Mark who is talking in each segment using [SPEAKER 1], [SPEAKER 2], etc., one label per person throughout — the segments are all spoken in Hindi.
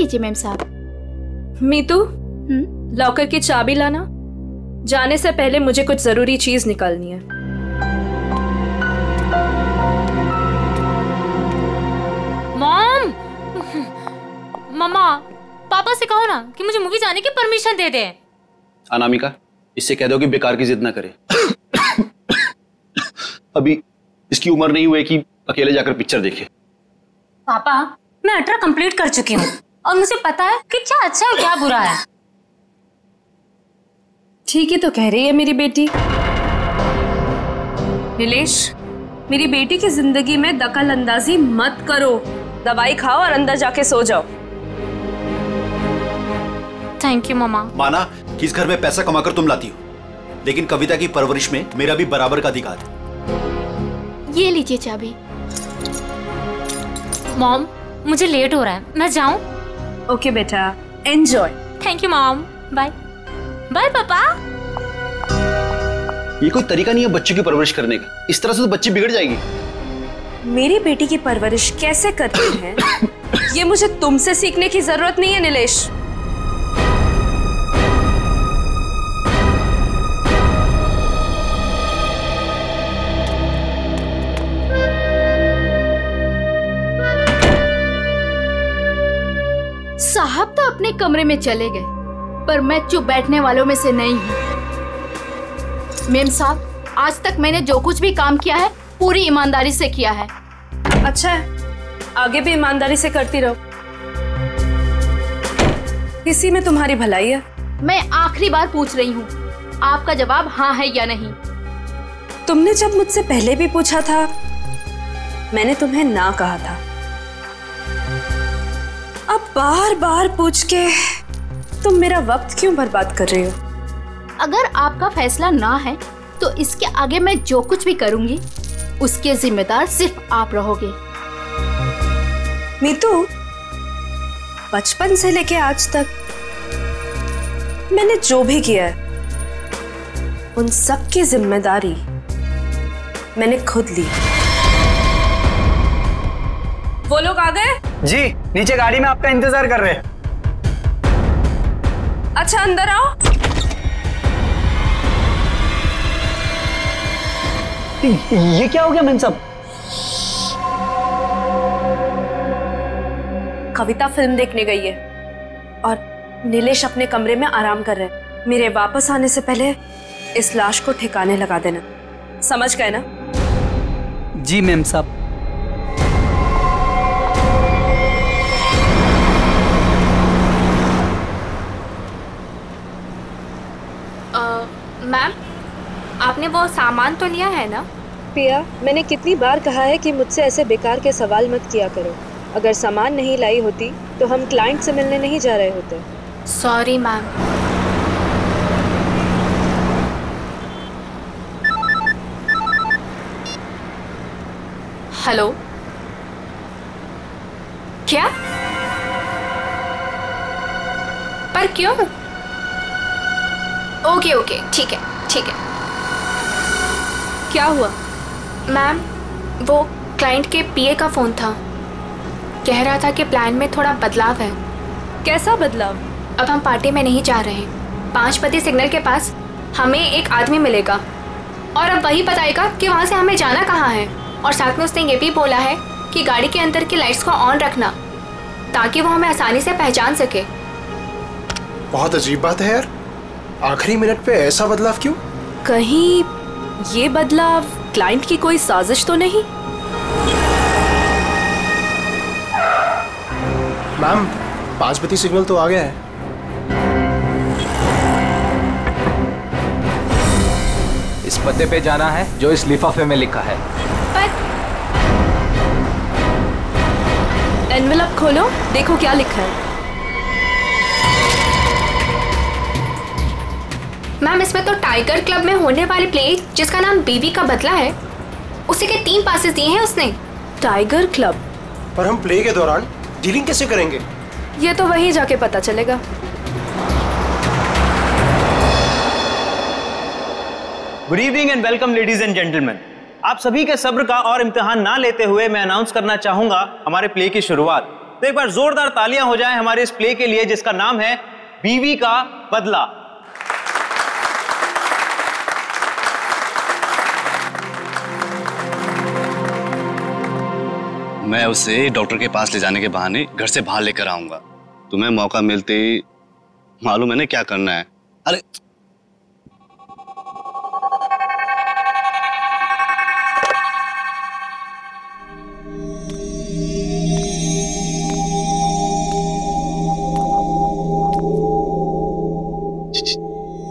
[SPEAKER 1] लीजिए मैम साहब।
[SPEAKER 2] मीतू, लॉकर की चाबी लाना। जाने से पहले मुझे कुछ जरूरी चीज निकालनी है।
[SPEAKER 3] मॉम, मम्मा, पापा से कहो ना कि मुझे मूवी जाने की परमिशन दे दे।
[SPEAKER 4] अनामिका, इससे कह दो कि बेकार की जिद ना करे। अभी इसकी उम्र नहीं हुई कि अकेले जाकर पिक्चर देखे।
[SPEAKER 3] पापा, मैं 18 कंप्लीट कर चुकी हूँ और मुझे पता है कि क्या अच्छा और क्या बुरा है।
[SPEAKER 2] ठीक ही तो कह रही है मेरी बेटी। नीलेश, मेरी बेटी की जिंदगी में दखल अंदाजी मत करो। दवाई खाओ और अंदर जाके सो जाओ।
[SPEAKER 3] थैंक यू मम्मा।
[SPEAKER 4] माना कि इस घर में पैसा कमाकर तुम लाती हो, लेकिन कविता की परवरिश में मेरा भी बराबर का अधिकार है।
[SPEAKER 1] ये लीजिए चाबी।
[SPEAKER 3] मॉम, मुझे लेट हो रहा है, मैं जाऊं?
[SPEAKER 2] ओके बेटा, enjoy.
[SPEAKER 3] Thank you mom. Bye bye पापा।
[SPEAKER 4] ये कोई तरीका नहीं है बच्चे की परवरिश करने का। इस तरह से तो बच्ची बिगड़ जाएगी।
[SPEAKER 2] मेरी बेटी की परवरिश कैसे करते हैं ये मुझे तुमसे सीखने की जरूरत नहीं है नीलेश।
[SPEAKER 1] साहब तो अपने कमरे में चले गए, पर मैं चुप बैठने वालों में से नहीं हूँ। मेम साहब, आज तक मैंने जो कुछ भी काम किया है पूरी ईमानदारी से किया है।
[SPEAKER 2] अच्छा है, आगे भी ईमानदारी से करती रहो। इसी में तुम्हारी भलाई है।
[SPEAKER 1] मैं आखिरी बार पूछ रही हूँ, आपका जवाब हाँ है या नहीं?
[SPEAKER 2] तुमने जब मुझसे पहले भी पूछा था, मैंने तुम्हें ना कहा था। अब बार बार पूछ के तुम मेरा वक्त क्यों बर्बाद कर रही हो?
[SPEAKER 1] अगर आपका फैसला ना है तो इसके आगे मैं जो कुछ भी करूंगी उसके जिम्मेदार सिर्फ आप रहोगे।
[SPEAKER 2] मीतू, बचपन से लेके आज तक मैंने जो भी किया है उन सब की जिम्मेदारी मैंने खुद ली। वो लोग आ गए?
[SPEAKER 5] जी, नीचे गाड़ी में आपका इंतजार कर रहे हैं।
[SPEAKER 2] अच्छा, अंदर आओ।
[SPEAKER 5] ये क्या हो गया मैम साहब?
[SPEAKER 2] कविता फिल्म देखने गई है और नीलेश अपने कमरे में आराम कर रहे हैं। मेरे वापस आने से पहले इस लाश को ठिकाने लगा देना, समझ गए ना?
[SPEAKER 5] जी मैम साहब।
[SPEAKER 3] मैम, आपने वो सामान तो लिया है ना?
[SPEAKER 2] पिया, मैंने कितनी बार कहा है कि मुझसे ऐसे बेकार के सवाल मत किया करो। अगर सामान नहीं लाई होती तो हम क्लाइंट से मिलने नहीं जा रहे होते।
[SPEAKER 3] Sorry ma'am. हेलो, क्या? पर क्यों? ओके ओके, ठीक है ठीक है।
[SPEAKER 2] क्या हुआ?
[SPEAKER 3] मैम, वो क्लाइंट के पीए का फ़ोन था। कह रहा था कि प्लान में थोड़ा बदलाव है।
[SPEAKER 2] कैसा बदलाव?
[SPEAKER 3] अब हम पार्टी में नहीं जा रहे। 5 बजे सिग्नल के पास हमें एक आदमी मिलेगा और अब वही बताएगा कि वहाँ से हमें जाना कहाँ है। और साथ में उसने ये भी बोला है कि गाड़ी के अंदर की लाइट्स को ऑन रखना ताकि वो हमें आसानी से पहचान सके।
[SPEAKER 6] बहुत अजीब बात है यार, आखिरी मिनट पे ऐसा बदलाव क्यों?
[SPEAKER 2] कहीं ये बदलाव क्लाइंट की कोई साजिश तो नहीं?
[SPEAKER 6] मैम, 5 बजे सिग्नल तो आ गया है।
[SPEAKER 5] इस पते पे जाना है जो इस लिफाफे में लिखा है।
[SPEAKER 3] पर
[SPEAKER 2] एनवेलप खोलो, देखो क्या लिखा है।
[SPEAKER 3] मैम, इसमें तो टाइगर क्लब में होने वाले प्ले जिसका नाम बीवी का बदला है, उसी के 3 पासेस दिए हैं उसने।
[SPEAKER 2] Tiger club?
[SPEAKER 6] पर हम प्ले के दौरान डीलिंग कैसे करेंगे?
[SPEAKER 2] ये तो वहीं जाके पता चलेगा।
[SPEAKER 7] Good evening and welcome ladies and gentleman. आप सभी के सब्र का और इम्तिहान ना लेते हुए मैं अनाउंस करना चाहूंगा हमारे प्ले की शुरुआत। तो एक बार जोरदार तालियां हो जाएं हमारे इस प्ले के लिए जिसका नाम है बीवी का बदला।
[SPEAKER 8] मैं उसे डॉक्टर के पास ले जाने के बहाने घर से बाहर लेकर आऊंगा। तुम्हें मौका मिलते ही मालूम है ना क्या करना है। अरे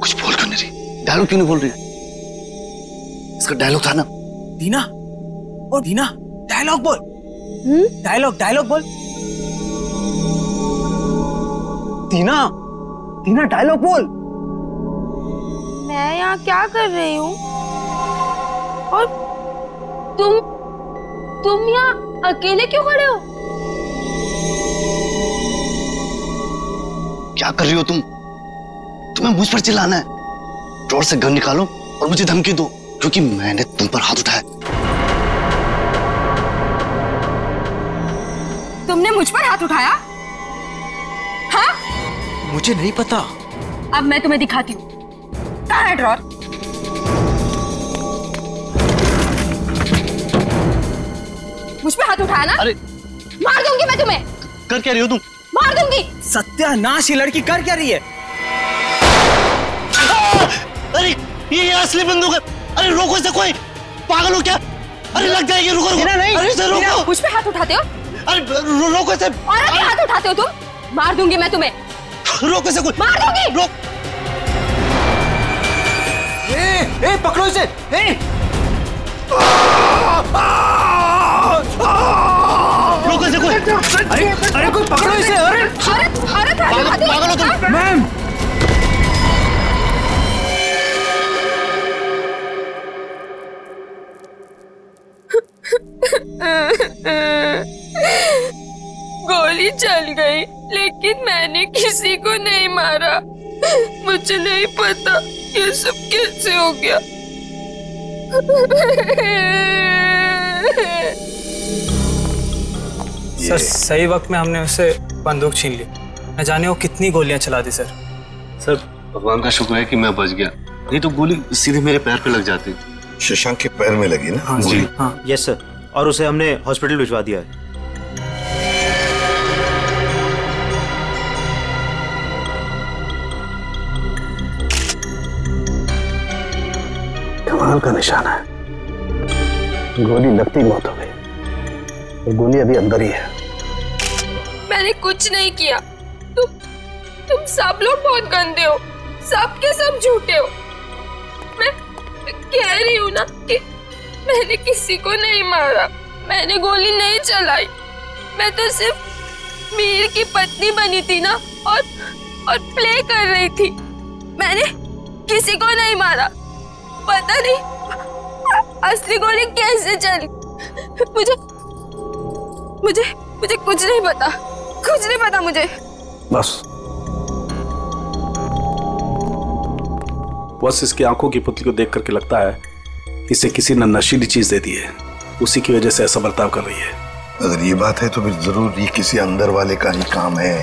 [SPEAKER 8] कुछ बोल क्यों नहीं रही? डायलॉग क्यों नहीं बोल रही? इसका डायलॉग था ना।
[SPEAKER 9] दीना, ओ दीना, डायलॉग बोल। डायलॉग बोल।
[SPEAKER 7] दीना, दीना डायलॉग बोल।
[SPEAKER 10] मैं यहाँ क्या कर रही हूँ? और तुम यहाँ अकेले क्यों खड़े हो?
[SPEAKER 8] क्या कर रही हो तुम? तुम्हें मुझ पर चिल्लाना है? ड्रॉर से गन निकालो और मुझे धमकी दो, क्योंकि मैंने तुम पर हाथ उठाया।
[SPEAKER 10] तुमने मुझ पर हाथ उठाया? हाँ?
[SPEAKER 9] मुझे नहीं पता।
[SPEAKER 10] अब मैं तुम्हें दिखाती हूँ। कहाँ है ड्रॉर? मुझ पे हाथ उठाया ना?
[SPEAKER 8] अरे
[SPEAKER 10] मार दूंगी मैं तुम्हें।
[SPEAKER 8] कर क्या रही हो तुम?
[SPEAKER 10] मार दूंगी।
[SPEAKER 9] सत्यानाश, ये लड़की कर क्या रही है?
[SPEAKER 8] अरे ये असली बंदूक है। अरे रोको इसे, कोई पागल हो क्या? अरे लग जाएगी, रुको रुको।
[SPEAKER 10] नहीं,
[SPEAKER 8] अरे इसे रोको।
[SPEAKER 10] मुझ पे हाथ उठाते हो?
[SPEAKER 8] अरे रोको इसे।
[SPEAKER 10] और अभी हाथ उठाते हो तुम? मार दूंगी मैं तुम्हें।
[SPEAKER 8] रोको इसे, कोई
[SPEAKER 10] मार दूंगी।
[SPEAKER 9] ए, पकड़ो इसे।
[SPEAKER 8] रोको इसे, कोई।
[SPEAKER 9] अरे कोई पकड़ो इसे। अरे
[SPEAKER 8] पागल हो तुम?
[SPEAKER 9] मैम,
[SPEAKER 10] गोली चल गई, लेकिन मैंने किसी को नहीं मारा। मुझे नहीं पता ये सब कैसे हो गया।
[SPEAKER 11] सर सही वक्त में हमने उससे बंदूक छीन ली। न जाने वो कितनी गोलियां चला दी सर।
[SPEAKER 8] सर भगवान का शुक्र है कि मैं बच गया, नहीं तो गोली सीधे मेरे पैर पे लग जाती।
[SPEAKER 12] शशांक के पैर में लगी ना?
[SPEAKER 11] हाँ जी। हाँ
[SPEAKER 13] यस सर, और उसे हमने हॉस्पिटल भिजवा दिया है।
[SPEAKER 6] कमाल का निशाना है। गोली लगती मौत हो गई और गोली अभी अंदर ही है।
[SPEAKER 10] मैंने कुछ नहीं किया। तुम सब लोग बहुत गंदे हो, सब के सब झूठे हो। मैं कह रही हूँ ना कि मैंने किसी को नहीं मारा, मैंने गोली नहीं चलाई। मैं तो सिर्फ मीर की पत्नी बनी थी ना, और प्ले कर रही थी। मैंने किसी को नहीं मारा। पता नहीं असली गोली कैसे चली। मुझे कुछ नहीं पता, कुछ नहीं पता मुझे।
[SPEAKER 14] बस इसकी आंखों की पुतली को देख करके लगता है इसे किसी ने नशीली चीज दे दी है, उसी की वजह से ऐसा बर्ताव कर रही है।
[SPEAKER 12] अगर ये बात है तो फिर जरूर ये किसी अंदर वाले का ही काम है।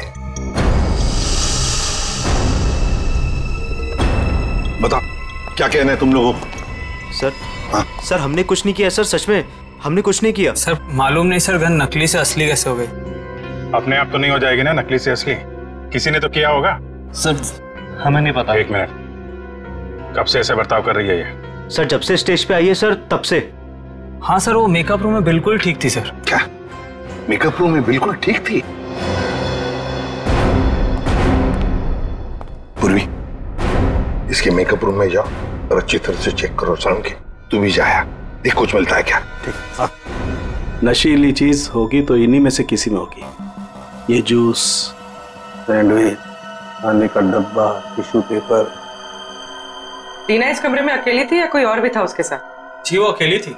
[SPEAKER 13] बता क्या कहना है तुम लोगों को? सर सर हमने कुछ नहीं किया सर, सच में हमने कुछ नहीं किया।
[SPEAKER 11] सर मालूम नहीं सर, गन नकली से असली कैसे हो गई?
[SPEAKER 15] अपने आप तो नहीं हो जाएगी ना नकली से असली, किसी ने तो किया होगा।
[SPEAKER 8] सर हमें नहीं पता।
[SPEAKER 15] एक मिनट, कब से ऐसे बर्ताव कर रही है ये?
[SPEAKER 13] सर जब से स्टेज पे आई है सर, तब से।
[SPEAKER 11] हाँ सर, वो मेकअप रूम में बिल्कुल ठीक थी सर।
[SPEAKER 12] क्या मेकअप रूम में बिल्कुल ठीक थी? पूर्वी, इसके मेकअप रूम में जाओ और अच्छी तरह से चेक करो। सड़म के तू भी जाया, देख कुछ मिलता है क्या।
[SPEAKER 14] ठीक। नशीली चीज होगी तो इन्हीं में से किसी में होगी। ये जूस, सैंडविच, खाने का डब्बा, टिश्यू पेपर।
[SPEAKER 16] टीना इस कमरे में अकेली थी या कोई और भी था उसके साथ?
[SPEAKER 11] जी वो अकेली थी।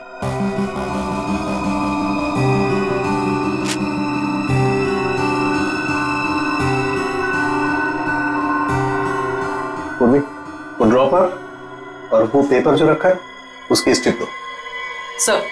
[SPEAKER 6] पूर्वी, वो ड्रॉपर और वो पेपर जो रखा है उसकी स्ट्रिप दो।
[SPEAKER 16] Sir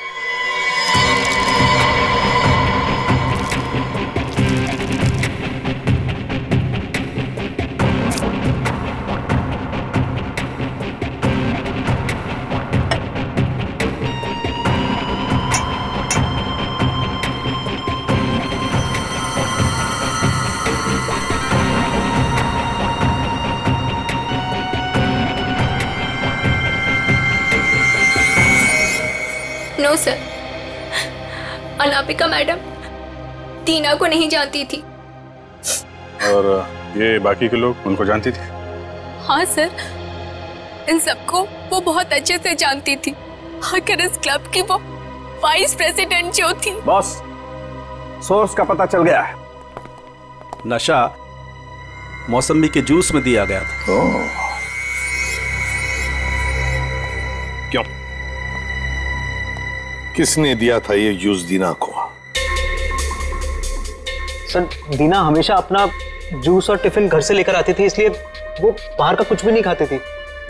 [SPEAKER 3] no sir, Anamika madam Tina को नहीं जानती थी।
[SPEAKER 15] और ये बाकी के लोग उनको जानती थी?
[SPEAKER 10] हाँ सर, इन सबको वो बहुत अच्छे से जानती थी। आखिर इस क्लब की वो वाइस प्रेसिडेंट जो थी।
[SPEAKER 14] बॉस, सोर्स का पता चल गया है। नशा मौसमी के जूस में दिया गया था।
[SPEAKER 12] क्यों? किसने दिया था ये जूस दीना को?
[SPEAKER 13] सर, दीना हमेशा अपना जूस और टिफिन घर से लेकर आती थी, इसलिए वो बाहर का कुछ भी नहीं खाती थी।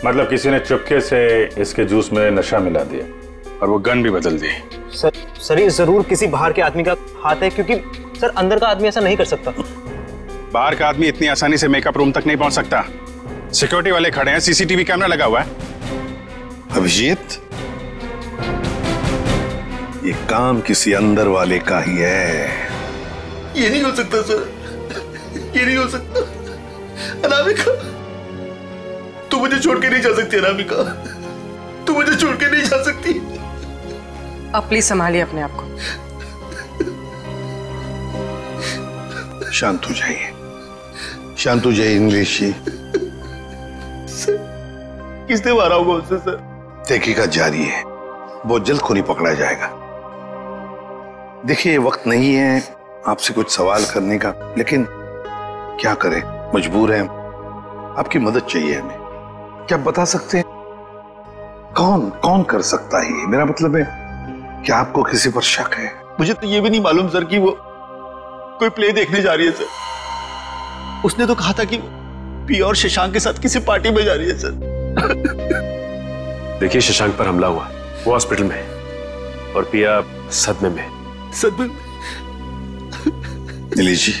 [SPEAKER 15] मतलब किसी ने चुपके से इसके जूस में नशा मिला दिया और वो गन भी बदल दी।
[SPEAKER 13] सर ये जरूर किसी बाहर के आदमी का हाथ है, क्योंकि सर अंदर का आदमी ऐसा नहीं कर सकता।
[SPEAKER 15] बाहर का आदमी इतनी आसानी से मेकअप रूम तक नहीं पहुंच सकता। सिक्योरिटी वाले खड़े हैं, सीसीटीवी कैमरा लगा हुआ है।
[SPEAKER 12] अभिजीत, ये काम किसी अंदर वाले का ही है।
[SPEAKER 4] ये नहीं हो सकता सर, ये नहीं हो सकता। अनामिका, तू मुझे छोड़ के नहीं जा सकती। अनामिका, तू मुझे छोड़ के नहीं जा सकती।
[SPEAKER 16] आप प्लीज संभालिए अपने आप को।
[SPEAKER 12] शांत हो जाइए, शांत हो जाइए इंग्लिश जी।
[SPEAKER 4] किसने मारा होगा उससे सर?
[SPEAKER 12] तहकीकात जारी है, बहुत जल्द खूनी पकड़ा जाएगा। देखिए, वक्त नहीं है आपसे कुछ सवाल करने का, लेकिन क्या करें, मजबूर हैं। आपकी मदद चाहिए हमें। क्या बता सकते हैं कौन कौन कर सकता है ये? मेरा मतलब है, क्या आपको किसी पर शक है?
[SPEAKER 4] मुझे तो ये भी नहीं मालूम सर कि वो कोई प्ले देखने जा रही है सर। उसने तो कहा था कि पिया और शशांक के साथ किसी पार्टी में जा रही है सर।
[SPEAKER 17] देखिए, शशांक पर हमला हुआ, वो हॉस्पिटल में है और पिया सदमे में।
[SPEAKER 4] सदमे?
[SPEAKER 12] नीलेश जी,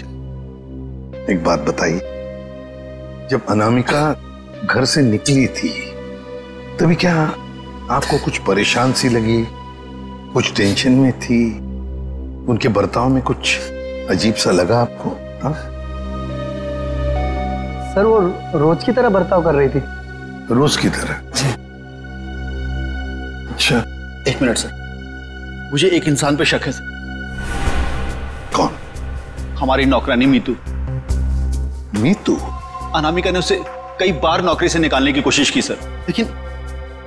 [SPEAKER 12] एक बात बताइए, जब अनामिका घर से निकली थी तभी क्या आपको कुछ परेशान सी लगी, कुछ टेंशन में थी? उनके बर्ताव में कुछ अजीब सा लगा आपको? हाँ
[SPEAKER 18] सर, वो रोज की तरह बर्ताव कर रही थी।
[SPEAKER 12] रोज की तरह? अच्छा,
[SPEAKER 4] एक मिनट सर, मुझे एक इंसान पे शक है सर।
[SPEAKER 12] कौन?
[SPEAKER 4] हमारी नौकरानी मीतू।
[SPEAKER 12] मीतू?
[SPEAKER 4] अनामिका ने उसे कई बार नौकरी से निकालने की कोशिश की सर, लेकिन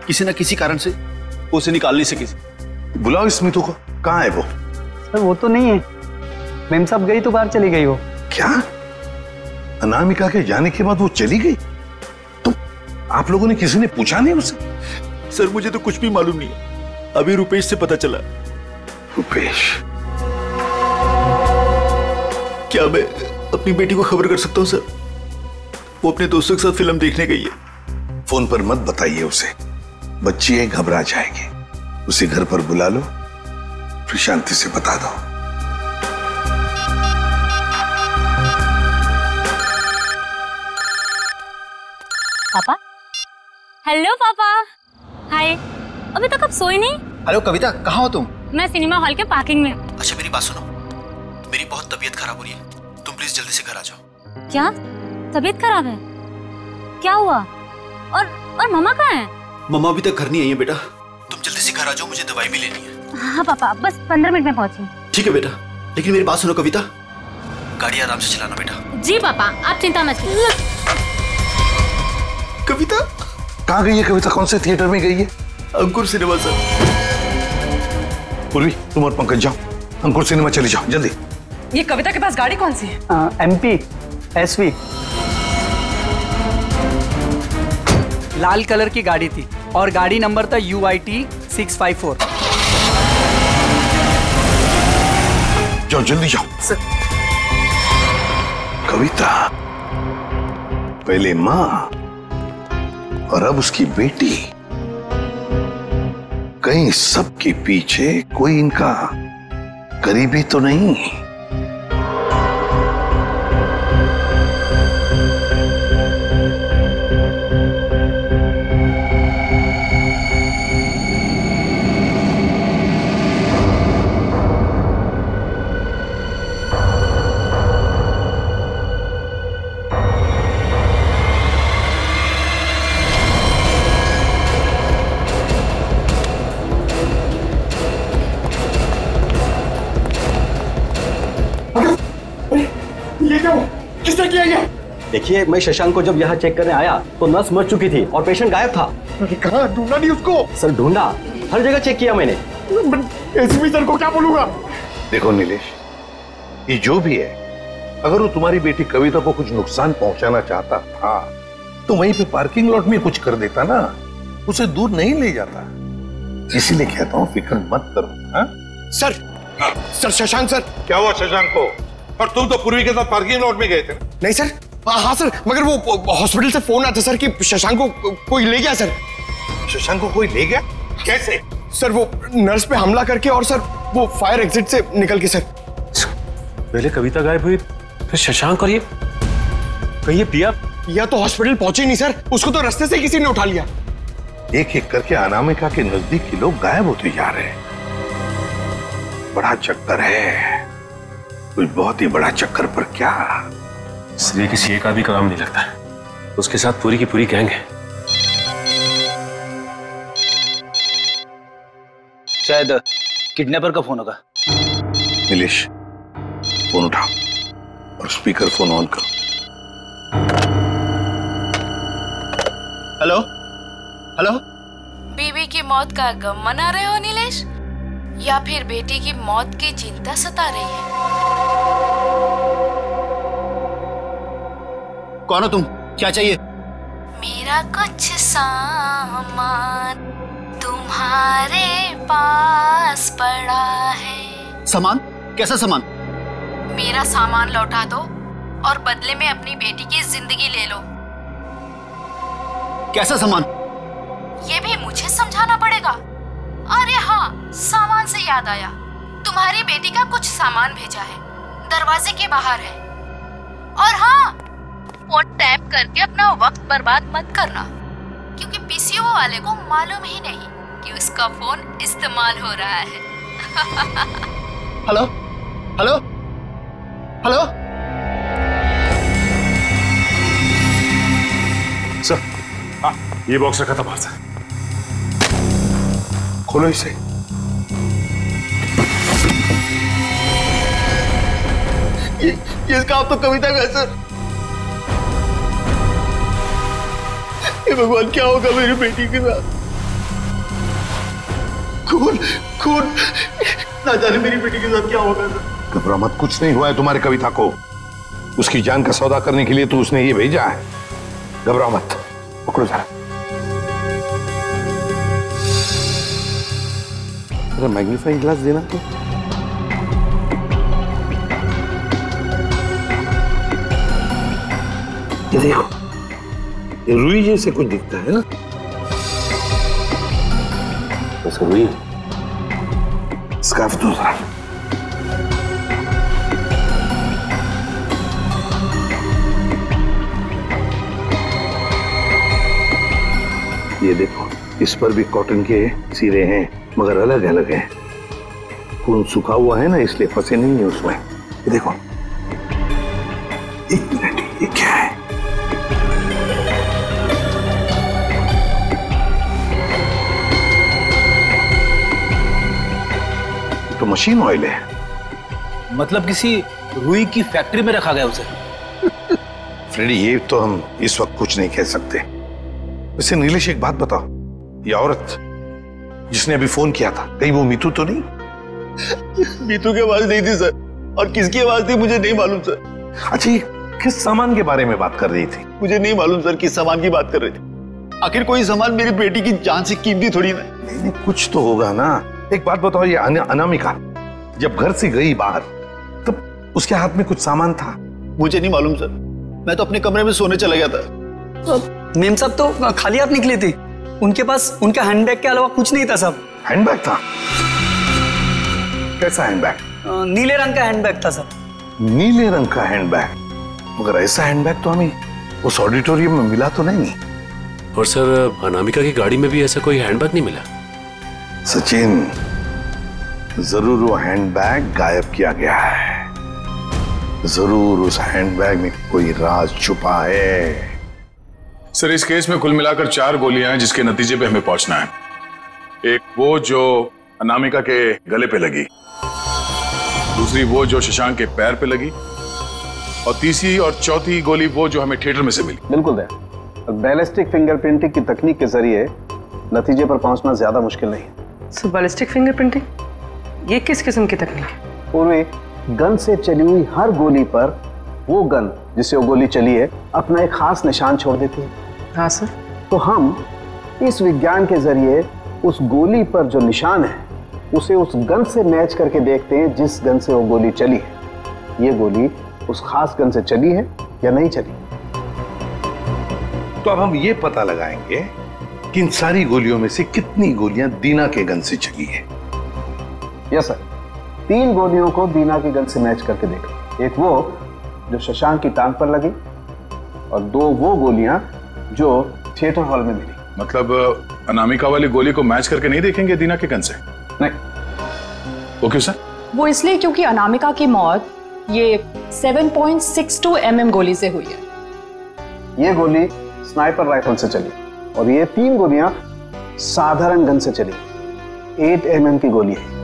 [SPEAKER 4] किसी न किसी कारण से वो उसे निकाल नहीं सकी।
[SPEAKER 12] बुलाओ इस मीतू को। कहाँ है वो?
[SPEAKER 18] सर वो तो नहीं है, मैम साहब गई तो बाहर चली गई वो।
[SPEAKER 12] क्या? अनामिका के जाने के बाद वो चली गई? तो आप लोगों ने किसी ने पूछा नहीं उससे?
[SPEAKER 4] सर मुझे तो कुछ भी मालूम नहीं है, अभी रुपेश से पता चला।
[SPEAKER 12] रुपेश?
[SPEAKER 4] क्या मैं अपनी बेटी को खबर कर सकता हूँ सर? वो अपने दोस्तों के साथ फिल्म देखने गई है।
[SPEAKER 12] फोन पर मत बताइए उसे, बच्ची है, घबरा जाएगी। उसे घर पर बुला लो, फिर शांति से बता दो।
[SPEAKER 19] पापा? हेलो पापा। हाय, अभी तक आप सोए नहीं?
[SPEAKER 4] हेलो कविता, कहाँ हो तुम?
[SPEAKER 19] मैं सिनेमा हॉल के पार्किंग में।
[SPEAKER 4] अच्छा मेरी बात सुनो, मेरी बहुत तबीयत खराब हो रही है, तुम प्लीज जल्दी से घर आ जाओ।
[SPEAKER 19] क्या तबीयत खराब है? क्या हुआ? और मम्मा कहाँ है?
[SPEAKER 4] मम्मा अभी तक घर नहीं आई है बेटा, तुम जल्दी से घर आ जाओ, मुझे दवाई भी लेनी है।
[SPEAKER 19] हाँ पापा, बस 15 मिनट में पहुंची।
[SPEAKER 4] ठीक है बेटा, लेकिन मेरी बात सुनो कविता, गाड़ी आराम से चलाना बेटा।
[SPEAKER 19] जी पापा, आप चिंता मत कीजिए।
[SPEAKER 12] कविता कहाँ गई है? कविता कौन से थिएटर में गई है?
[SPEAKER 4] अंकुर सिनेमा सर।
[SPEAKER 12] पूर्वी, तुम और पंकज जाओ, अंकुर सिनेमा चले जाओ जल्दी।
[SPEAKER 16] ये कविता के पास गाड़ी कौन सी है?
[SPEAKER 18] MP SV।
[SPEAKER 20] लाल कलर की गाड़ी थी और गाड़ी नंबर था UIT 654।
[SPEAKER 12] जाओ जल्दी जाओ। कविता, पहले माँ और अब उसकी बेटी, कहीं सबके पीछे कोई इनका करीबी तो नहीं?
[SPEAKER 6] देखिए, मैं शशांक को जब यहाँ चेक करने आया तो नर्स मर चुकी थी और पेशेंट गायब था।
[SPEAKER 12] कहाँ ढूंढा नहीं उसको?
[SPEAKER 6] सर ढूंढा, हर जगह चेक किया मैंने।
[SPEAKER 12] एसपी सर को क्या बोलूंगा? देखो नीलेश, ये जो भी है, अगर वो तुम्हारी बेटी कविता को कुछ नुकसान पहुंचाना चाहता था तो वहीं पे पार्किंग लॉट में कुछ कर देता ना, उसे दूर नहीं ले जाता। इसीलिए कहता हूँ फिक्र मत करो। हाँ?
[SPEAKER 21] Sir Shashank sir.
[SPEAKER 12] क्या हुआ शशांक को? और तुम तो पूर्वी के साथ पार्किंग लॉट में गए थे।
[SPEAKER 21] नहीं सर, हाँ सर, मगर वो हॉस्पिटल से फोन आता सर कि शशांक को कोई ले गया सर।
[SPEAKER 12] शशांक को कोई ले गया? कैसे?
[SPEAKER 21] सर वो नर्स पे हमला करके और सर वो फायर एग्जिट से निकल के। सर
[SPEAKER 17] पहले कविता गायब हुई, फिर शशांक, और ये कहीं पिया
[SPEAKER 21] तो हॉस्पिटल पहुंचे नहीं सर, उसको तो रास्ते से किसी ने उठा लिया।
[SPEAKER 12] एक एक करके अनामिका के नजदीक के लोग गायब होते जा रहे हैं। बड़ा चक्कर है, कुछ बहुत ही बड़ा चक्कर। पर क्या
[SPEAKER 17] इसलिए किसी एक आदमी का काम नहीं लगता, उसके साथ पूरी की पूरी गैंग है।
[SPEAKER 5] शायद किडनैपर का फोन होगा।
[SPEAKER 12] नीलेश, फोन उठाओ और स्पीकर फोन ऑन करो।
[SPEAKER 5] Hello hello.
[SPEAKER 1] बीवी की मौत का गम मना रहे हो नीलेश, या फिर बेटी की मौत की चिंता सता रही है?
[SPEAKER 5] कौन हो तुम? क्या चाहिए?
[SPEAKER 1] मेरा कुछ सामान तुम्हारे पास पड़ा है।
[SPEAKER 5] सामान? कैसा सामान?
[SPEAKER 1] मेरा सामान लौटा दो और बदले में अपनी बेटी की जिंदगी ले लो।
[SPEAKER 5] कैसा सामान?
[SPEAKER 1] ये भी मुझे समझाना पड़ेगा? अरे हाँ, सामान से याद आया, तुम्हारी बेटी का कुछ सामान भेजा है, दरवाजे के बाहर है। और हाँ, फोन टैप करके अपना वक्त बर्बाद मत करना, क्योंकि पीसीओ वाले को मालूम ही नहीं कि उसका फोन इस्तेमाल हो रहा है।
[SPEAKER 5] Hello hello hello.
[SPEAKER 15] सर, हाँ, ये बॉक्स रखा था बाहर से।
[SPEAKER 12] खोलो इसे।
[SPEAKER 5] ये इसका आप तो कविता का है सर। हे भगवान, क्या होगा मेरी बेटी के साथ? खून खून, ना जाने मेरी बेटी के साथ क्या होगा सर।
[SPEAKER 12] घबरा मत, कुछ नहीं हुआ है तुम्हारी कविता को। उसकी जान का सौदा करने के लिए तो उसने ये भेजा है। घबरा मत, पकड़ो जरा। अरे मैग्नीफाइंग ग्लास देना तो। ये देखो, ये रुई जैसे कुछ दिखता है ना? बस रुई। स्कार्फ दो जरा। ये देखो, इस पर भी कॉटन के सिरे हैं, मगर अलग अलग हैं। खून सूखा हुआ है ना, इसलिए फंसे नहीं है उसमें। ये देखो, एक मिनट, ये क्या है? तो मशीन ऑयल है।
[SPEAKER 5] मतलब किसी रुई की फैक्ट्री में रखा गया उसे?
[SPEAKER 12] फ्रेडी, ये तो हम इस वक्त कुछ नहीं कह सकते। वैसे नीलेश, एक बात बताओ, ये औरत जिसने अभी फोन किया था, कहीं वो मीतू तो नहीं?
[SPEAKER 5] मीतू की आवाज नहीं थी सर, और किसकी आवाज थी मुझे नहीं मालूम सर।
[SPEAKER 12] अच्छा, ये किस सामान के बारे में बात कर रही थी?
[SPEAKER 5] मुझे नहीं मालूम सर किस सामान की बात कर रही थी। आखिर कोई सामान मेरी बेटी की जान से कीमती थोड़ी ना।
[SPEAKER 12] नहीं, कुछ तो होगा ना। एक बात बताओ, ये अनामिका जब घर से गई बाहर, तब उसके हाथ में कुछ सामान था?
[SPEAKER 5] मुझे नहीं मालूम सर, मैं तो अपने कमरे में सोने चला गया था।
[SPEAKER 20] मेम साहब तो खाली हाथ निकली थी, उनके पास उनका हैंडबैग के अलावा कुछ नहीं था साहब।
[SPEAKER 12] हैंडबैग था? कैसा हैंडबैग?
[SPEAKER 20] नीले रंग का हैंडबैग था सर।
[SPEAKER 12] नीले रंग का हैंडबैग? मगर ऐसा हैंडबैग तो हमें उस ऑडिटोरियम में मिला तो नहीं।
[SPEAKER 17] और सर, अनामिका की गाड़ी में भी ऐसा कोई हैंडबैग नहीं मिला।
[SPEAKER 12] सचिन, जरूर वो हैंडबैग गायब किया गया है। जरूर उस हैंडबैग में कोई राज छुपा है।
[SPEAKER 15] सर, इस केस में कुल मिलाकर 4 गोलियां हैं जिसके नतीजे पे हमें पहुंचना है। एक वो जो अनामिका के गले पे लगी, दूसरी वो जो शशांक के पैर पे लगी, और तीसरी और चौथी गोली वो जो हमें थिएटर में से मिली।
[SPEAKER 6] बिल्कुल दया। बैलिस्टिक फिंगरप्रिंटिंग की तकनीक के जरिए नतीजे पर पहुंचना ज्यादा मुश्किल नहीं है।
[SPEAKER 16] सो बैलिस्टिक फिंगरप्रिंटिंग ये किस किस्म की तकनीक है?
[SPEAKER 6] पूर्वी गन से चली हुई हर गोली पर वो गन जिससे वो गोली चली है अपना एक खास निशान छोड़ देती है।
[SPEAKER 16] हाँ सर।
[SPEAKER 6] तो हम इस विज्ञान के जरिए उस गोली पर जो निशान है उसे उस गन से मैच करके देखते हैं जिस गन से वो गोली चली है। ये गोली उस खास गन से चली है या नहीं चली।
[SPEAKER 12] तो अब हम ये पता लगाएंगे कि इन सारी गोलियों में से कितनी गोलियां दीना के गन से चली है।
[SPEAKER 6] Yes sir. 3 गोलियों को दीना की गन से मैच करके देखा। एक वो जो शशांक की टांग पर लगी और 2 वो गोलियां जो थिएटर हॉल में मिली।
[SPEAKER 15] मतलब अनामिका वाली गोली को मैच करके नहीं देखेंगे दीना के गन से?
[SPEAKER 6] नहीं।
[SPEAKER 15] वो क्यों सर?
[SPEAKER 2] वो इसलिए क्योंकि अनामिका की मौत ये 7.62 mm गोली से हुई है।
[SPEAKER 6] ये गोली स्नाइपर राइफल से चली और ये 3 गोलियां साधारण गन से चली। 8 mm की गोली है।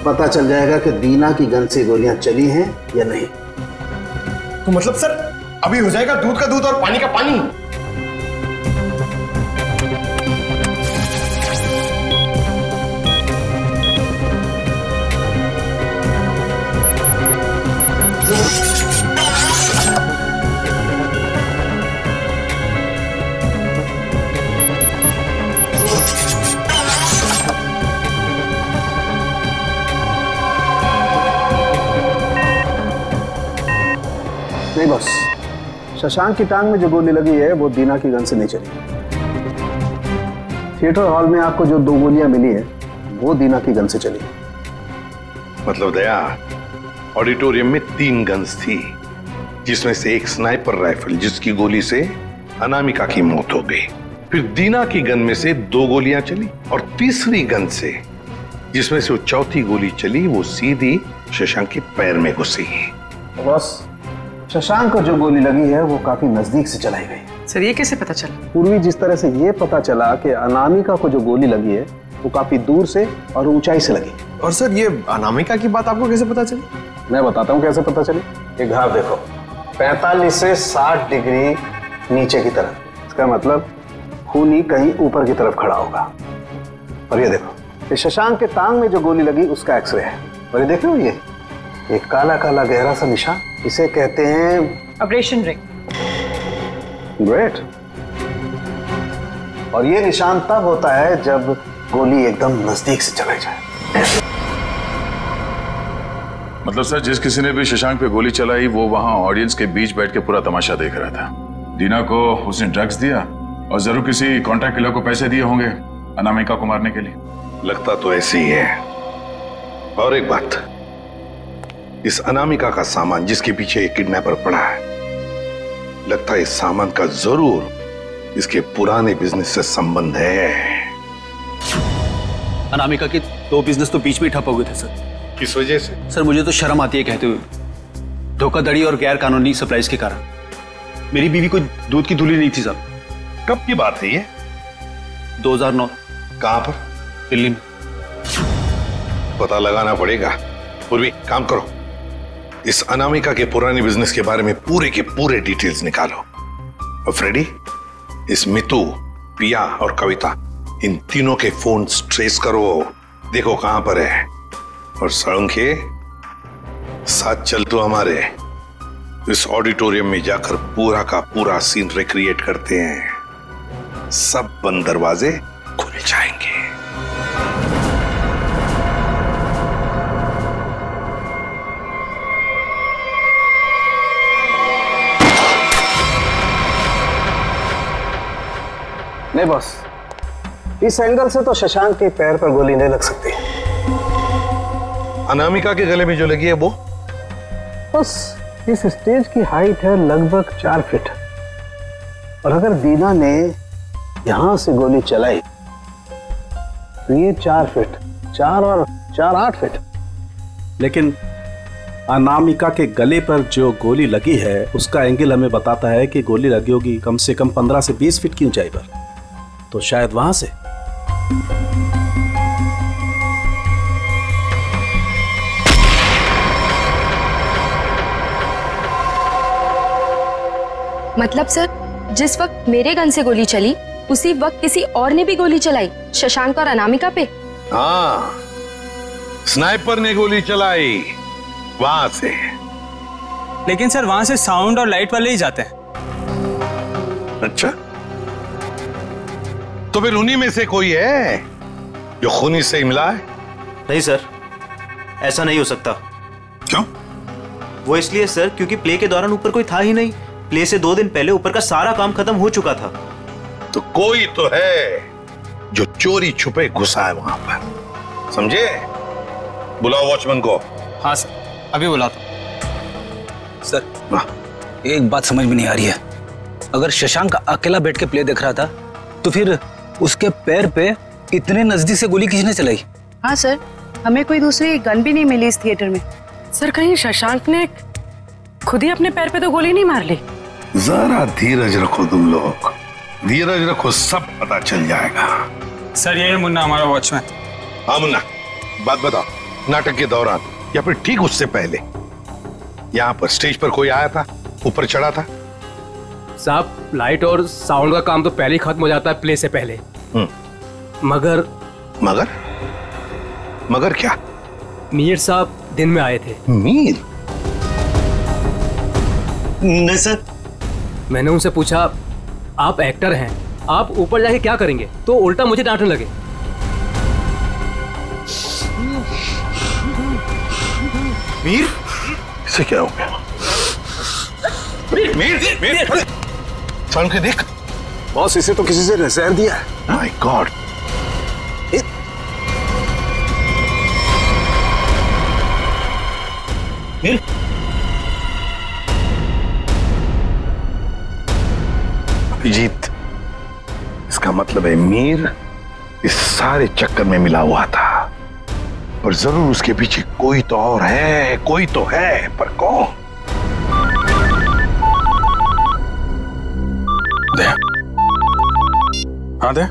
[SPEAKER 6] पता चल जाएगा कि दीना की गन से गोलियां चली हैं या नहीं।
[SPEAKER 21] तो मतलब सर अभी हो जाएगा दूध का दूध और पानी का पानी।
[SPEAKER 6] नहीं बॉस, शशांक की टांग में जो गोली लगी है वो दीना की गन से नहीं चली। थिएटर हॉल में आपको जो 2 गोलियां मिली है वो दीना की गन से चली।
[SPEAKER 12] मतलब दया, ऑडिटोरियम में 3 गन्स थी जिसमें से एक स्नाइपर राइफल जिसकी गोली से अनामिका की मौत हो गई। फिर दीना की गन में से 2 गोलियां चली और तीसरी गन से जिसमें से वो चौथी गोली चली वो सीधी शशांक के पैर में घुसी।
[SPEAKER 6] बॉस, शशांक को जो गोली लगी है वो काफी नजदीक से चलाई गई।
[SPEAKER 16] सर ये कैसे पता चला?
[SPEAKER 6] पूर्वी जिस तरह से ये पता चला कि अनामिका को जो गोली लगी है वो काफी दूर से और ऊंचाई से लगी।
[SPEAKER 21] और सर ये अनामिका की बात आपको कैसे पता चली?
[SPEAKER 6] मैं बताता हूँ कैसे पता चली। ये घाव देखो, 45 से 60 डिग्री नीचे की तरफ। इसका मतलब खूनी कहीं ऊपर की तरफ खड़ा होगा। और ये देखो, ये शशांक के टांग में जो गोली लगी उसका एक्सरे है। और ये देख रहे हो, ये काला काला गहरा सा निशान, इसे कहते हैं
[SPEAKER 2] ऑपरेशन रिंग।
[SPEAKER 6] ग्रेट। और ये निशान तब होता है जब गोली एकदम नजदीक से चलाई जाए।
[SPEAKER 15] मतलब सर जिस किसी ने भी शशांक पे गोली चलाई वो वहां ऑडियंस के बीच बैठ के पूरा तमाशा देख रहा था। दीना को उसने ड्रग्स दिया और जरूर किसी कॉन्ट्रैक्ट किलर को पैसे दिए होंगे अनामिका को मारने के लिए।
[SPEAKER 12] लगता तो ऐसे ही है। और एक बात, इस अनामिका का सामान जिसके पीछे एक किडनैपर पड़ा है, लगता है इस सामान का जरूर इसके पुराने बिजनेस से संबंध है।
[SPEAKER 5] अनामिका के 2 बिजनेस तो बीच में ठप हो गए थे सर।
[SPEAKER 12] किस वजह से?
[SPEAKER 5] सर मुझे तो शर्म आती है कहते हुए, धोखाधड़ी और गैर कानूनी सप्लाईज के कारण। मेरी बीवी को दूध की धुली नहीं थी साहब।
[SPEAKER 12] कब की बात है ये?
[SPEAKER 5] 2009।
[SPEAKER 12] कहां पर?
[SPEAKER 5] दिल्ली में।
[SPEAKER 12] पता लगाना पड़ेगा। पूर्वी काम करो, इस अनामिका के पुराने बिजनेस के बारे में पूरे के पूरे डिटेल्स निकालो। और फ्रेडी, इस मितू, पिया और कविता, इन तीनों के फोन ट्रेस करो, देखो कहां पर है। और सड़ंखे साथ चल तो हमारे, इस ऑडिटोरियम में जाकर पूरा का पूरा सीन रिक्रिएट करते हैं। सब बंद दरवाजे खुल जाएंगे।
[SPEAKER 6] नहीं बॉस, इस एंगल से तो शशांक के पैर पर गोली नहीं लग सकती।
[SPEAKER 12] अनामिका के गले में जो लगी है वो
[SPEAKER 6] बस इस स्टेज की हाइट है लगभग 4 फीट, और अगर दीना ने यहां से गोली चलाई तो ये 4 फीट, 4 और 4 8 फीट।
[SPEAKER 14] लेकिन अनामिका के गले पर जो गोली लगी है उसका एंगल हमें बताता है कि गोली लगी होगी कम से कम 15 से 20 फीट की ऊंचाई पर, तो शायद वहां से।
[SPEAKER 10] मतलब सर, जिस वक्त मेरे गन से गोली चली उसी वक्त किसी और ने भी गोली चलाई शशांक और अनामिका पे?
[SPEAKER 12] हाँ, स्नाइपर ने गोली चलाई वहां से।
[SPEAKER 11] लेकिन सर वहां से साउंड और लाइट वाले ही जाते हैं।
[SPEAKER 12] अच्छा, तो फिर उन्हीं में से कोई है जो खूनी से मिला है?
[SPEAKER 13] नहीं सर, ऐसा नहीं हो सकता।
[SPEAKER 12] क्यों?
[SPEAKER 13] वो इसलिए सर क्योंकि प्ले के दौरान ऊपर कोई था ही नहीं। प्ले से 2 दिन पहले ऊपर का सारा काम खत्म हो चुका था।
[SPEAKER 12] तो कोई तो है जो चोरी छुपे घुसा है वहां पर, समझे? बुलाओ वॉचमैन को।
[SPEAKER 11] हाँ सर, अभी बुलाता।
[SPEAKER 7] सर एक बात समझ में नहीं आ रही है, अगर शशांक अकेला बैठ के प्ले देख रहा था तो फिर उसके पैर पे इतने नजदीक से गोली किसने चलाई?
[SPEAKER 2] हाँ सर, हमें कोई दूसरी गन भी नहीं मिली इस थिएटर में।
[SPEAKER 16] सर कहीं शशांक ने खुद ही अपने पैर पे तो गोली नहीं मार ली?
[SPEAKER 12] जरा धीरज रखो तुम लोग, धीरज रखो, सब पता चल जाएगा।
[SPEAKER 11] सर ये है मुन्ना, हमारा वॉचमैन।
[SPEAKER 12] हाँ मुन्ना, बात बताओ, नाटक के दौरान या फिर ठीक उससे पहले यहाँ पर स्टेज पर कोई आया था, ऊपर चढ़ा था?
[SPEAKER 22] साहब लाइट और साउंड का काम तो पहले ही खत्म हो जाता है प्ले से पहले। मगर
[SPEAKER 12] मगर मगर क्या?
[SPEAKER 22] मीर साहब दिन में आए थे।
[SPEAKER 12] मीर?
[SPEAKER 22] नहीं सर। मैंने उनसे पूछा, आप एक्टर हैं, आप ऊपर जाके क्या करेंगे? तो उल्टा मुझे डांटने लगे।
[SPEAKER 12] मीर? इसे क्या हो गया? मीर, मीर, साउंड के देख।
[SPEAKER 6] बॉस, इसे तो किसी से नजर दिया है।
[SPEAKER 12] My God.
[SPEAKER 7] मीर?
[SPEAKER 12] अभिजीत, इसका मतलब है मीर इस सारे चक्कर में मिला हुआ था, पर जरूर उसके पीछे कोई तो और है, कोई तो है, पर कौन?
[SPEAKER 15] दे। हाँ दे।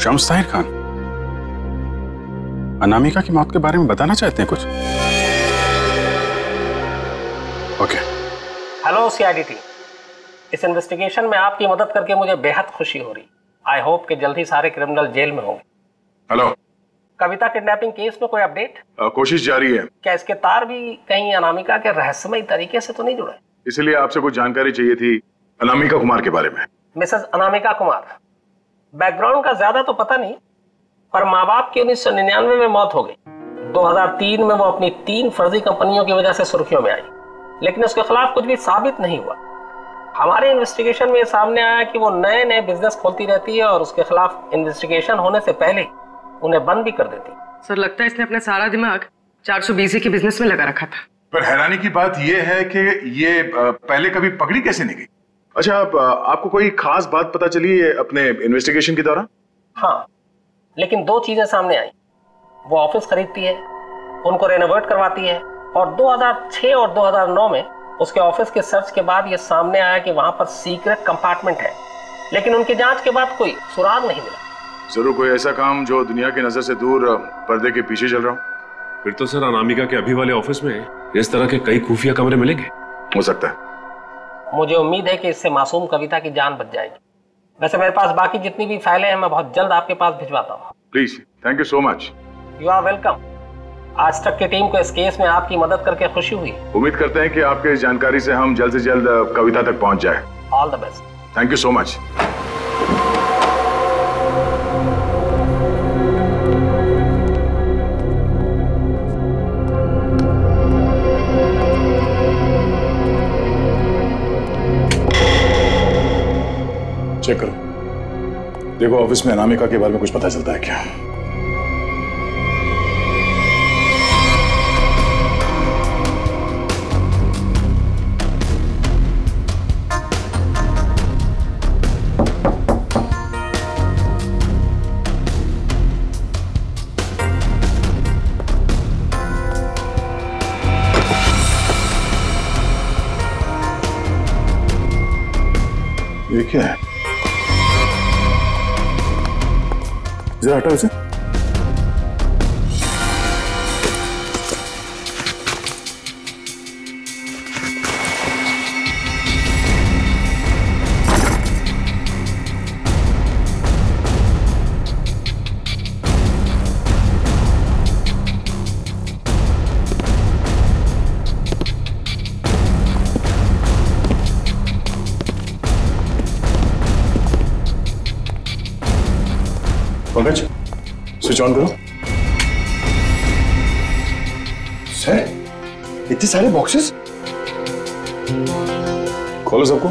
[SPEAKER 15] शम्स ताहिर खान, अनामिका की मौत के बारे में बताना चाहते हैं कुछ? ओके।
[SPEAKER 23] हेलो सीआईडी टीम, इस इन्वेस्टिगेशन में आपकी मदद करके मुझे बेहद खुशी हो रही। आई होप कि जल्द ही सारे क्रिमिनल जेल में होंगे।
[SPEAKER 15] हेलो।
[SPEAKER 23] कविता किडनैपिंग केस में कोई अपडेट?
[SPEAKER 15] कोशिश जारी है।
[SPEAKER 23] क्या इसके तार भी कहीं अनामिका के रहस्यमय तरीके से तो नहीं जुड़े?
[SPEAKER 15] इसलिए आपसे कुछ जानकारी चाहिए थी अनामिका कुमार के बारे में।
[SPEAKER 23] मिसेस अनामिका कुमार, बैकग्राउंड का ज्यादा तो पता नहीं, पर माँ बाप की 1999 में मौत हो गई। 2003 में वो अपनी 3 फर्जी कंपनियों की वजह से सुर्खियों में आई, लेकिन उसके खिलाफ कुछ भी साबित नहीं हुआ। हमारे इन्वेस्टिगेशन में ये सामने आया कि वो नए नए बिजनेस खोलती रहती है और उसके खिलाफ इन्वेस्टिगेशन होने से पहले उन्हें बंद भी कर देती।
[SPEAKER 16] सर लगता है इसने अपना सारा दिमाग 420 के बिजनेस में लगा रखा था।
[SPEAKER 15] पर हैरानी की बात यह है कि ये पहले कभी पकड़ी कैसे नहीं गई? अच्छा, आपको कोई खास बात पता चली है अपने इन्वेस्टिगेशन के दौरान?
[SPEAKER 23] हाँ, लेकिन 2 चीजें सामने आई। वो ऑफिस खरीदती है, उनको रेनोवेट करवाती है, और 2006 और 2009 में उसके ऑफिस के सर्च के बाद ये सामने आया कि वहां पर सीक्रेट कंपार्टमेंट है, लेकिन उनकी जांच के बाद कोई सुराग नहीं मिला।
[SPEAKER 15] जरूर कोई ऐसा काम जो दुनिया की नजर से दूर पर्दे के पीछे चल रहा हो।
[SPEAKER 17] फिर तो सर अनामिका के अभी वाले ऑफिस में इस तरह के कई खुफिया कमरे मिलेंगे।
[SPEAKER 15] हो सकता है।
[SPEAKER 23] मुझे उम्मीद है कि इससे मासूम कविता की जान बच जाएगी। वैसे मेरे पास बाकी जितनी भी फाइलें हैं मैं बहुत जल्द आपके पास भिजवाता हूँ।
[SPEAKER 15] Please, thank you so much.
[SPEAKER 23] You are welcome. आज तक की टीम को इस केस में आपकी मदद करके खुशी हुई।
[SPEAKER 15] उम्मीद करते हैं कि आपके इस जानकारी से हम जल्द से जल्द कविता तक पहुंच जाए।
[SPEAKER 23] All the best.
[SPEAKER 15] Thank you so much. Check करो, देखो ऑफिस में अनामिका के बारे में कुछ पता चलता है क्या। ये क्या है? जरा हटाओ इसे। पंकज, स्विच ऑन करो।
[SPEAKER 21] सर, इतने सारे बॉक्सेस?
[SPEAKER 15] खोलो सबको।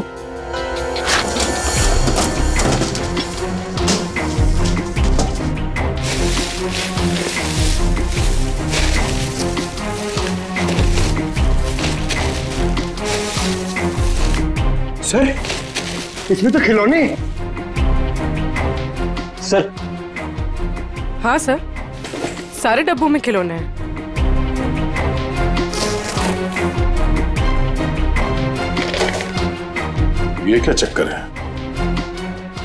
[SPEAKER 21] सर, इसमें तो खिलौने।
[SPEAKER 22] सर।
[SPEAKER 16] हाँ सर, सारे डब्बों में खिलौने हैं।
[SPEAKER 15] ये क्या चक्कर है?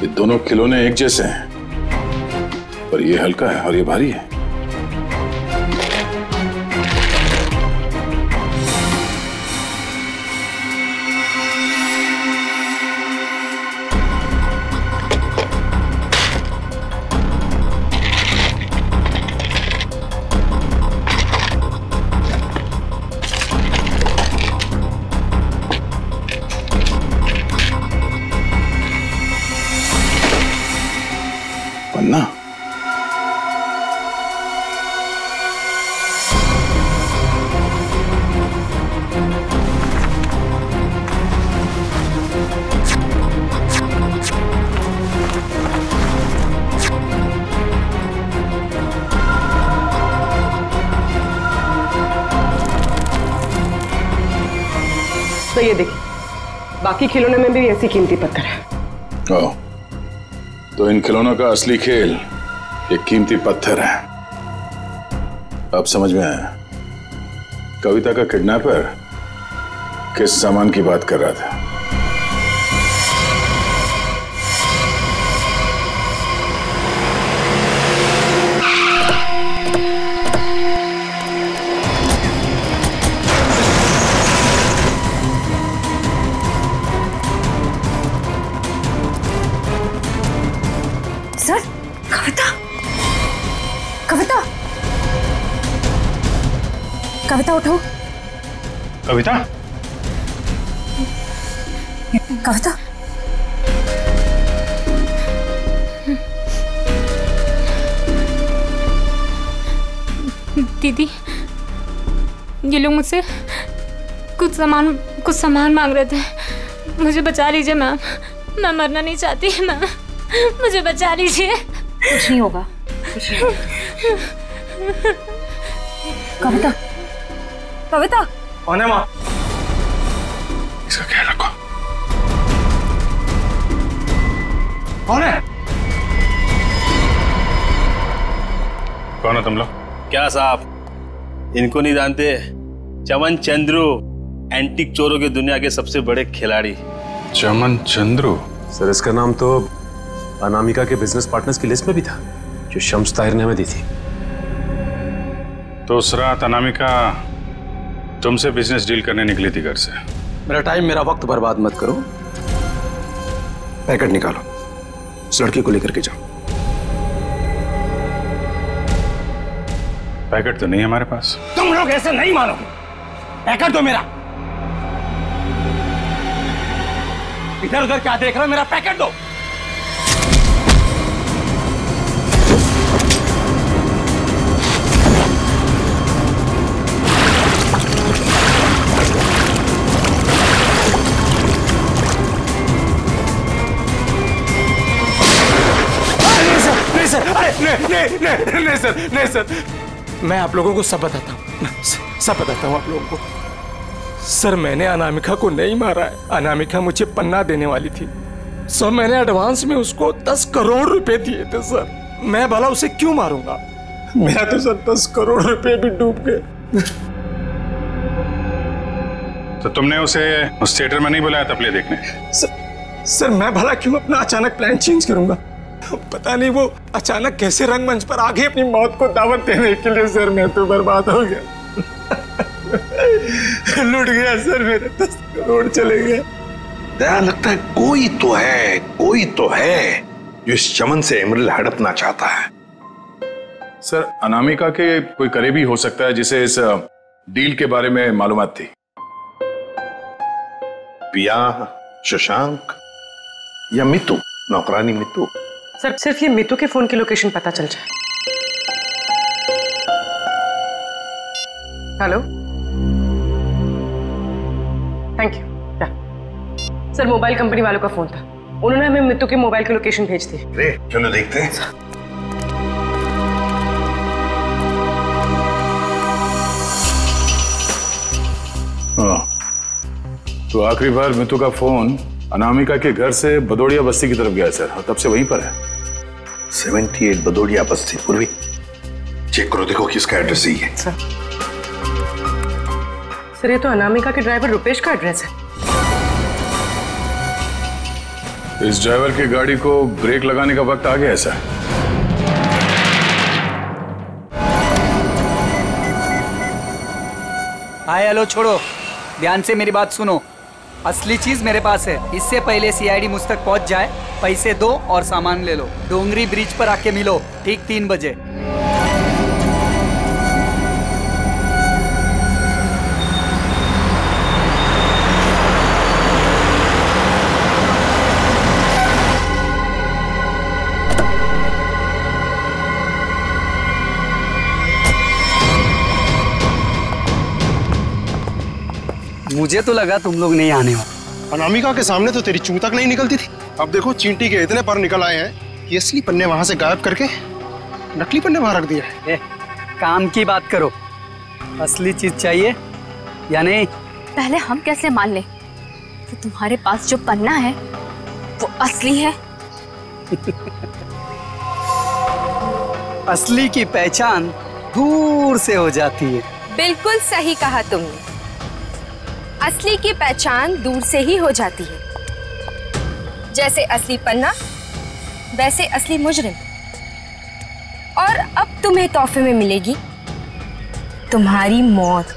[SPEAKER 15] ये दोनों खिलौने एक जैसे हैं, पर ये हल्का है और ये भारी है। पन्ना?
[SPEAKER 16] तो ये देखिए, बाकी खिलौने में भी ऐसी कीमती पत्थर है।
[SPEAKER 15] ओह, तो इन खिलौनों का असली खेल ये कीमती पत्थर है। अब समझ में आया। कविता का किडनैपर किस सामान की बात कर रहा था।
[SPEAKER 19] सर, कविता, कविता, कविता उठो।
[SPEAKER 15] कविता?
[SPEAKER 19] कविता, दीदी, ये लोग मुझसे कुछ सामान मांग रहे थे। मुझे बचा लीजिए मैम, मैं मरना नहीं चाहती मैम, मुझे बचा लीजिए। कुछ नहीं होगा, कुछ नहीं होगा। कविता, कविता,
[SPEAKER 21] कौन है माँ?
[SPEAKER 15] इसका ख्याल रखो।
[SPEAKER 21] कौन है?
[SPEAKER 15] कौन है तुम लोग?
[SPEAKER 3] क्या साहब, इनको नहीं जानते? चमन चंद्रू, एंटीक चोरों की दुनिया के सबसे बड़े खिलाड़ी।
[SPEAKER 15] चमन चंद्रू?
[SPEAKER 17] सर, इसका नाम तो अनामिका के बिजनेस पार्टनर्स की लिस्ट में भी था, जो शम्स ताहिर ने हमें दी थी।
[SPEAKER 15] तो उस रात अनामिका तुमसे बिजनेस डील करने निकली थी घर से।
[SPEAKER 14] मेरा टाइम, मेरा वक्त बर्बाद मत करो। पैकेट निकालो, इस लड़की को लेकर के जाओ।
[SPEAKER 15] पैकेट तो नहीं है हमारे पास।
[SPEAKER 21] तुम लोग ऐसे नहीं मानोगे। पैकेट दो मेरा। इधर उधर क्या देख रहे हो? मेरा पैकेट दो। नहीं सर, नहीं सर, मैं आप लोगों को सब बताता हूँ, सब बताता हूँ आप लोगों को। सर मैंने अनामिका को नहीं मारा है। अनामिका मुझे पन्ना देने वाली थी सर, मैंने एडवांस में उसको 10 करोड़ रुपए दिए थे सर। मैं भला उसे क्यों मारूंगा? मेरा तो सर 10 करोड़ रुपए भी डूब गए।
[SPEAKER 15] तो तुमने उसे उस थिएटर में नहीं बुलाया था प्ले देखने?
[SPEAKER 21] सर मैं भला क्यों अपना अचानक प्लान चेंज करूंगा? पता नहीं वो अचानक कैसे रंगमंच पर आ गई अपनी मौत को दावत देने के लिए। सर मैं तो बर्बाद हो गया, लूट गया सर, मेरे 10 करोड़ चले गए।
[SPEAKER 12] दया, लगता है कोई तो है जो इस चमन से एमरल्ड हड़पना चाहता है।
[SPEAKER 15] सर अनामिका के कोई करीबी हो सकता है जिसे इस डील के बारे में मालूमात थी।
[SPEAKER 12] पिया, शशांक या मितू, नौकरानी मितू।
[SPEAKER 16] सर सिर्फ ये मितू के फोन की लोकेशन पता चल जाए। Hello, thank you. Sir mobile company वालों का फोन था, उन्होंने हमें मितू के मोबाइल की लोकेशन भेज दी।
[SPEAKER 12] चलो देखते हैं।
[SPEAKER 15] तो आखिरी बार मितू का फोन अनामिका के घर से बदोड़िया बस्ती की तरफ गया सर, और तब से वहीं पर है।
[SPEAKER 12] 78 बदोड़िया बस्ती। पूर्वी चेक करो, देखो किसका एड्रेस यही है।
[SPEAKER 16] सर ये तो अनामिका के ड्राइवर रुपेश का एड्रेस है।
[SPEAKER 15] इस ड्राइवर की गाड़ी को ब्रेक लगाने का वक्त आ गया है सर।
[SPEAKER 20] हाय हेलो छोड़ो, ध्यान से मेरी बात सुनो। असली चीज मेरे पास है। इससे पहले सीआईडी मुझ तक पहुंच जाए, पैसे दो और सामान ले लो। डोंगरी ब्रिज पर आके मिलो ठीक 3 बजे। मुझे तो लगा तुम लोग नहीं आने वाले।
[SPEAKER 21] अनामिका के सामने तो तेरी चूं तक नहीं निकलती थी, अब देखो चींटी के इतने पर निकल आए हैं कि असली पन्ने वहां से गायब करके नकली पन्ने वहां रख दिए।
[SPEAKER 20] काम की बात करो, असली चीज चाहिए या नहीं?
[SPEAKER 1] पहले हम कैसे मान ले कि तुम्हारे पास जो पन्ना है वो असली है?
[SPEAKER 20] असली की पहचान दूर से हो जाती है।
[SPEAKER 10] बिल्कुल सही कहा तुमने, असली की पहचान दूर से ही हो जाती है। जैसे असली पन्ना वैसे असली मुजरिम। और अब तुम्हें तोहफे में मिलेगी तुम्हारी मौत।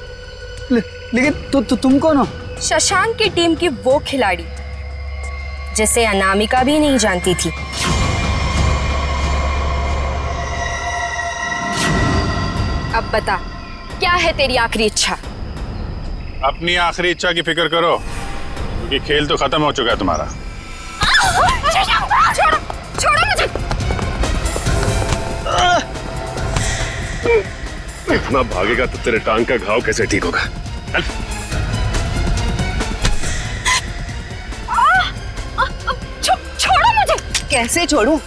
[SPEAKER 20] लेकिन तुम कौन हो?
[SPEAKER 10] शशांक की टीम की वो खिलाड़ी जिसे अनामिका भी नहीं जानती थी। अब बता, क्या है तेरी आखिरी इच्छा?
[SPEAKER 15] अपनी आखिरी इच्छा की फिक्र करो, क्योंकि खेल तो खत्म हो चुका है तुम्हारा।
[SPEAKER 10] छोड़ो, छोड़ो मुझे।
[SPEAKER 17] इतना भागेगा तो तेरे टांग का घाव कैसे ठीक होगा?
[SPEAKER 10] छोड़ो मुझे।
[SPEAKER 4] कैसे छोड़ूं?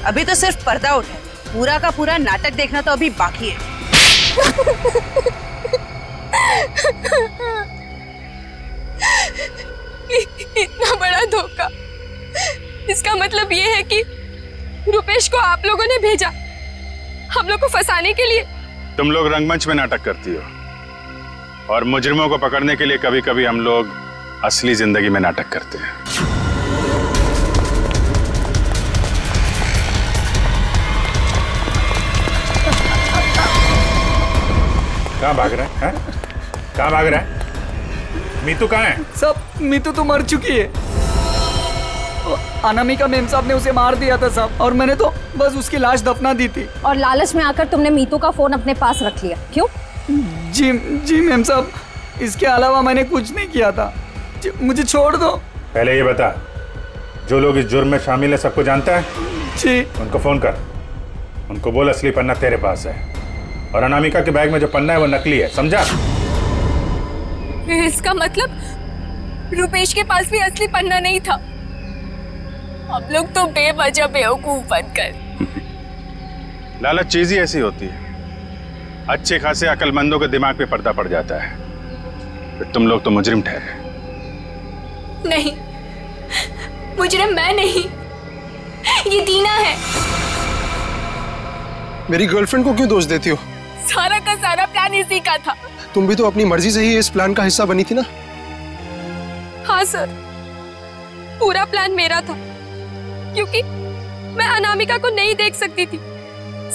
[SPEAKER 4] अभी तो सिर्फ पर्दा उठा है, पूरा का पूरा नाटक देखना तो अभी बाकी है।
[SPEAKER 10] इतना बड़ा धोखा, इसका मतलब ये है कि रुपेश को आप लोगों ने भेजा हम लोग को फंसाने के लिए।
[SPEAKER 15] तुम लोग रंगमंच में नाटक करती हो, और मुजरिमों को पकड़ने के लिए कभी कभी हम लोग असली जिंदगी में नाटक करते हैं। कहाँ भाग रहा है? कहाँ भाग रहा है? मीतू कहाँ है?
[SPEAKER 20] सब मीतू तो मर चुकी है। अनामिका मेम साहब ने उसे मार दिया था साहब, और मैंने तो बस उसकी लाश दफना दी थी।
[SPEAKER 1] और लालच में आकर तुमने मीतू का फोन अपने पास रख लिया, क्यों?
[SPEAKER 20] जी मेम साहब, इसके अलावा मैंने कुछ नहीं किया था। मुझे छोड़ दो।
[SPEAKER 15] पहले ये बता, जो लोग इस जुर्म में शामिल है सबको जानता है?
[SPEAKER 20] जी।
[SPEAKER 15] उनको फोन कर, उनको बोल असली पन्ना तेरे पास है, और अनामिका के बैग में जो पन्ना है वो नकली है, समझा?
[SPEAKER 10] इसका मतलब रुपेश के पास भी असली पन्ना नहीं था। हम लोग तो बेवजह बेवकूफ बनकर
[SPEAKER 5] लालच चीज ही ऐसी होती है, अच्छे खासे अकलमंदों के दिमाग पे पर्दा पड़ जाता है, फिर तुम लोग तो मुजरिम ठहरे।
[SPEAKER 19] नहीं, मुजरिम मैं नहीं, ये दीना है।
[SPEAKER 21] मेरी गर्लफ्रेंड को क्यों दोष देती हो?
[SPEAKER 10] सारा का सारा प्लान इसी का था।
[SPEAKER 21] तुम भी तो अपनी मर्जी से ही इस प्लान का हिस्सा बनी थी ना?
[SPEAKER 10] हाँ सर, पूरा प्लान मेरा था, क्योंकि मैं अनामिका को नहीं देख सकती थी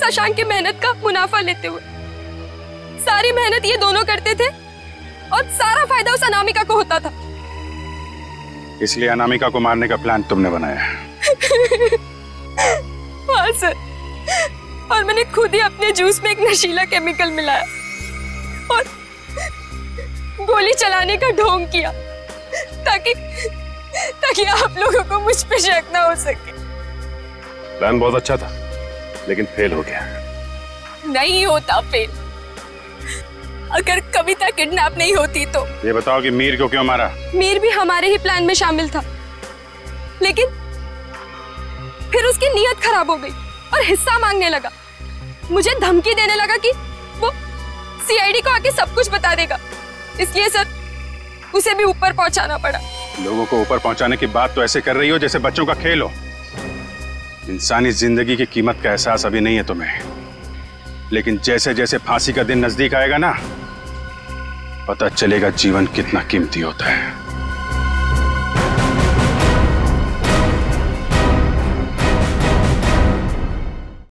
[SPEAKER 10] शशांक की मेहनत का मुनाफा लेते हुए। सारी मेहनत ये दोनों करते थे और सारा फायदा उस अनामिका को होता था।
[SPEAKER 5] इसलिए अनामिका को मारने का प्लान तुमने बनाया।
[SPEAKER 10] हाँ सर, और मैंने खुद ही अपने जूस में एक नशीला केमिकल मिलाया और गोली चलाने का ढोंग किया ताकि आप लोगों को मुझ पे शक ना हो सके।
[SPEAKER 15] प्लान बहुत अच्छा था, लेकिन फेल हो गया।
[SPEAKER 10] नहीं होता फेल। अगर कविता किडनैप नहीं होती तो।
[SPEAKER 5] ये बताओ कि मीर को क्यों मारा?
[SPEAKER 10] मीर भी हमारे ही प्लान में शामिल था, लेकिन फिर उसकी नीयत खराब हो गई और हिस्सा मांगने लगा। मुझे धमकी देने लगा कि वो सीआईडी को आके सब कुछ बता देगा। इसलिए सर, उसे भी ऊपर पहुंचाना पड़ा।
[SPEAKER 5] लोगों को ऊपर पहुंचाने की बात तो ऐसे कर रही हो जैसे बच्चों का खेल हो। इंसानी जिंदगी की कीमत का एहसास अभी नहीं है तुम्हें, लेकिन जैसे जैसे फांसी का दिन नजदीक आएगा ना, पता चलेगा जीवन कितना कीमती होता है।